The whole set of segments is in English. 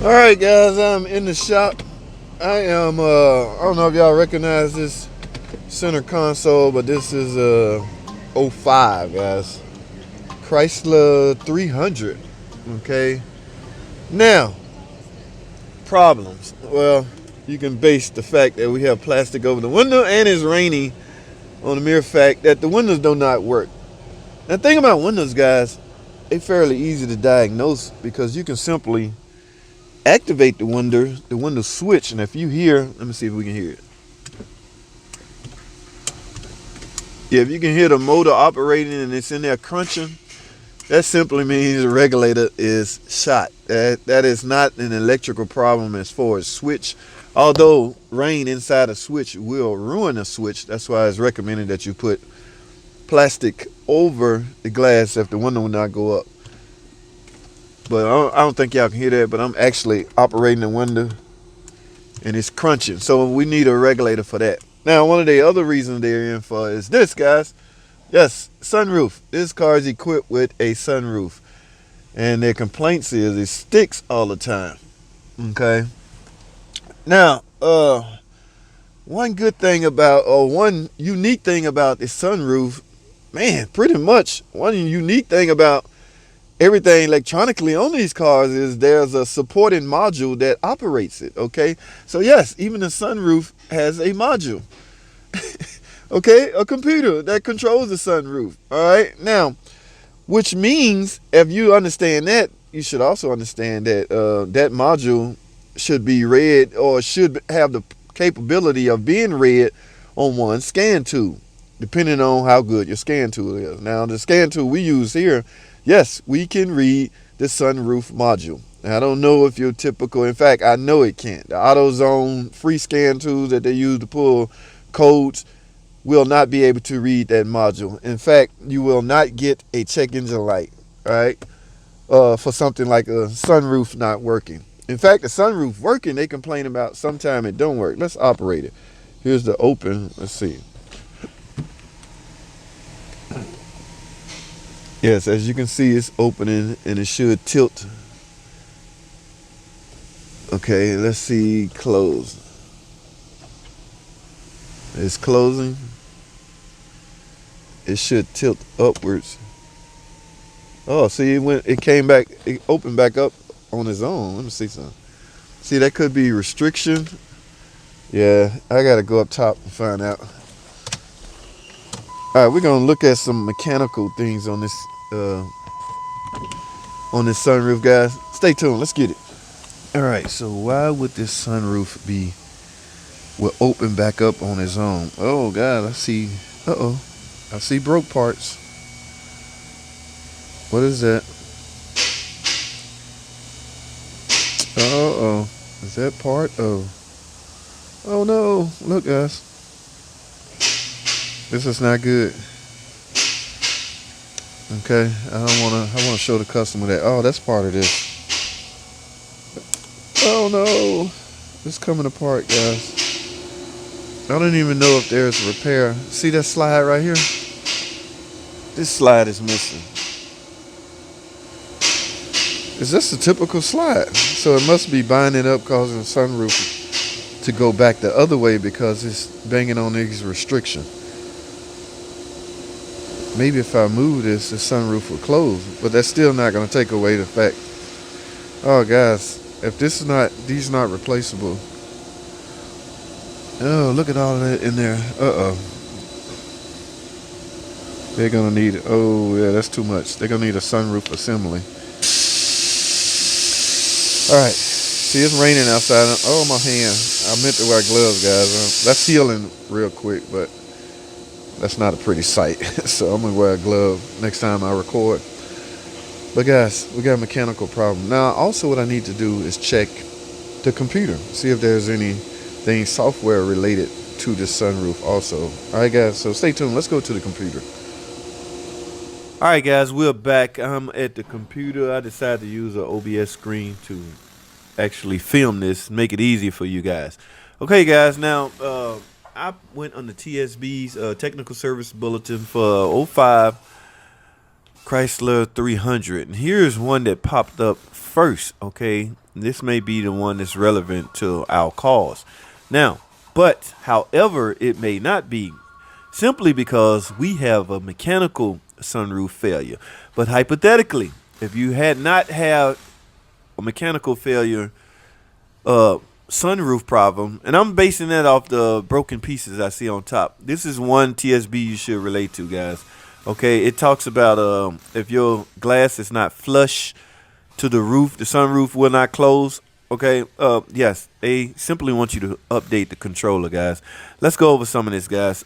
All right, guys, I'm in the shop. I am, I don't know if y'all recognize this center console, but this is '05, guys. Chrysler 300, okay? Now, problems. Well, you can base the fact that we have plastic over the window and it's raining on the mere fact that the windows do not work. Now, the thing about windows, guys, they're fairly easy to diagnose because you can simply activate the window switch, and if you hear, let me see if we can hear it. Yeah, if you can hear the motor operating and it's in there crunching, that simply means the regulator is shot. That is not an electrical problem as far as switch. Although rain inside a switch will ruin a switch, that's why it's recommended that you put plastic over the glass if the window will not go up. But I don't think y'all can hear that, but I'm actually operating the window and it's crunching. So we need a regulator for that. Now, one of the other reasons they're in for is this, guys. Yes, sunroof. This car is equipped with a sunroof. And their complaints is it sticks all the time. Okay. Now, one good thing about, or one unique thing about the sunroof, man, pretty much one unique thing about everything electronically on these cars is there's a supporting module that operates it, okay? So yes, even the sunroof has a module, okay? A computer that controls the sunroof, all right? Now, which means if you understand that, you should also understand that that module should be read or should have the capability of being read on one scan tool, depending on how good your scan tool is. Now, the scan tool we use here, yes, we can read the sunroof module. Now, I don't know if you're typical. In fact, I know it can't. The AutoZone free scan tools that they use to pull codes will not be able to read that module. In fact, you will not get a check engine light, all right, for something like a sunroof not working. In fact, the sunroof working, they complain about sometime it don't work. Let's operate it. Here's the open. Let's see. Yes, as you can see, it's opening and it should tilt. Okay, let's see, close. It's closing. It should tilt upwards. Oh, see, it came back, it opened back up on its own. Let me see something. See, that could be restriction. Yeah, I gotta go up top and find out. All right, we're gonna look at some mechanical things on this sunroof, guys. Stay tuned. Let's get it. All right. So why would this sunroof will open back up on its own? Oh God, I see. I see broke parts. What is that? Is that part of? Oh no! Look, guys. This is not good. Okay, I want to show the customer that. Oh, that's part of this. Oh no, it's coming apart, guys. I don't even know if there's a repair. See that slide right here? This slide is missing. Is this a typical slide? So it must be binding up, causing the sunroof to go back the other way because it's banging on these restrictions. Maybe if I move this, the sunroof will close, but that's still not going to take away the fact. Oh, guys, if this is not, these not replaceable. Oh, look at all of that in there. They're going to need, oh yeah, that's too much. They're going to need a sunroof assembly. All right, see, it's raining outside. Oh, my hand. I meant to wear gloves, guys. That's healing real quick, but that's not a pretty sight. So I'm going to wear a glove next time I record. But guys, we got a mechanical problem. Now, also what I need to do is check the computer. See if there's anything software related to this sunroof also. All right, guys, so stay tuned. Let's go to the computer. All right, guys, we're back. I'm at the computer. I decided to use an OBS screen to actually film this, make it easy for you guys. Okay, guys, now I went on the TSB's technical service bulletin for '05 Chrysler 300, and here's one that popped up first. Okay, This may be the one that's relevant to our cause. Now, but however, it may not be, simply because we have a mechanical sunroof failure. But hypothetically, if you had not had a mechanical failure sunroof problem, and I'm basing that off the broken pieces I see on top. This is one TSB you should relate to, guys. Okay, it talks about if your glass is not flush to the roof, the sunroof will not close. Okay, yes, they simply want you to update the controller, guys. Let's go over some of this, guys.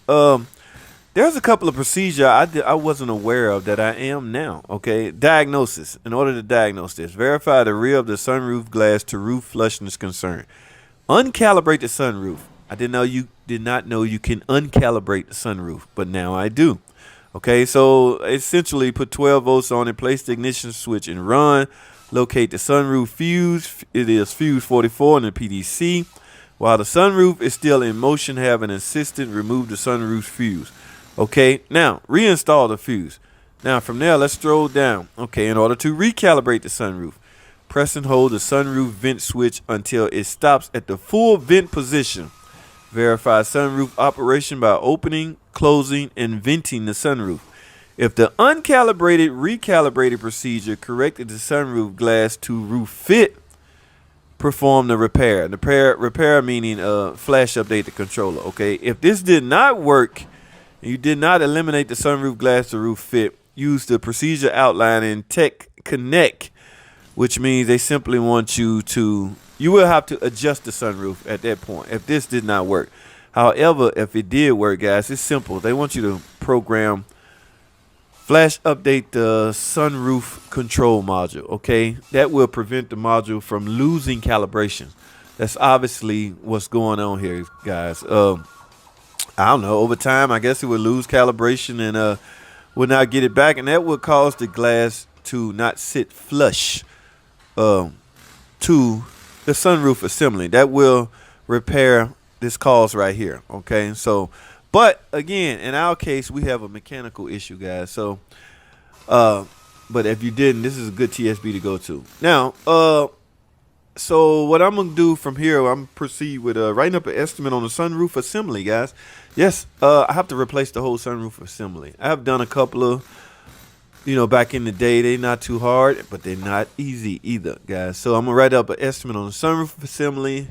There's a couple of procedures I wasn't aware of that I am now. Okay, diagnosis. In order to diagnose this, verify the rear of the sunroof glass to roof flushness concern. Uncalibrate the sunroof. I did not know you can uncalibrate the sunroof, but now I do. Okay, so essentially put 12 volts on it, place the ignition switch and run. Locate the sunroof fuse. It is fuse 44 in the PDC. While the sunroof is still in motion, have an assistant remove the sunroof fuse. Okay, now reinstall the fuse. Now from there, let's scroll down. Okay, in order to recalibrate the sunroof, press and hold the sunroof vent switch until it stops at the full vent position. Verify sunroof operation by opening, closing, and venting the sunroof. If the uncalibrated recalibrated procedure corrected the sunroof glass to roof fit, perform the repair. The repair meaning flash update the controller. Okay, if this did not work, you did not eliminate the sunroof glass to roof fit, use the procedure outlined in Tech Connect, which means they simply want you will have to adjust the sunroof at that point if this did not work. However, if it did work, guys, it's simple. They want you to program flash update the sunroof control module. Okay, that will prevent the module from losing calibration. That's obviously what's going on here, guys. I don't know, over time I guess it would lose calibration and would not get it back, and that would cause the glass to not sit flush to the sunroof assembly. That will repair this cause right here. Okay, so but again, in our case, we have a mechanical issue, guys. So but if you didn't, this is a good TSB to go to. Now so what I'm gonna do from here, I'm proceed with writing up an estimate on the sunroof assembly, guys. Yes, I have to replace the whole sunroof assembly. I have done a couple of, back in the day. They're not too hard, but they're not easy either, guys. So I'm gonna write up an estimate on the sunroof assembly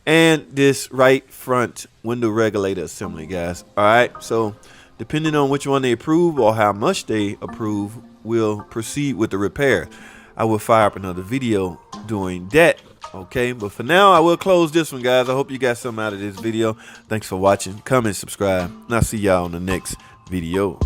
and this right front window regulator assembly, guys. All right, so depending on which one they approve or how much they approve, we'll proceed with the repair. I will fire up another video doing that. Okay, but for now, I will close this one, guys. I hope you got something out of this video. Thanks for watching. Comment, subscribe, and I'll see y'all on the next video.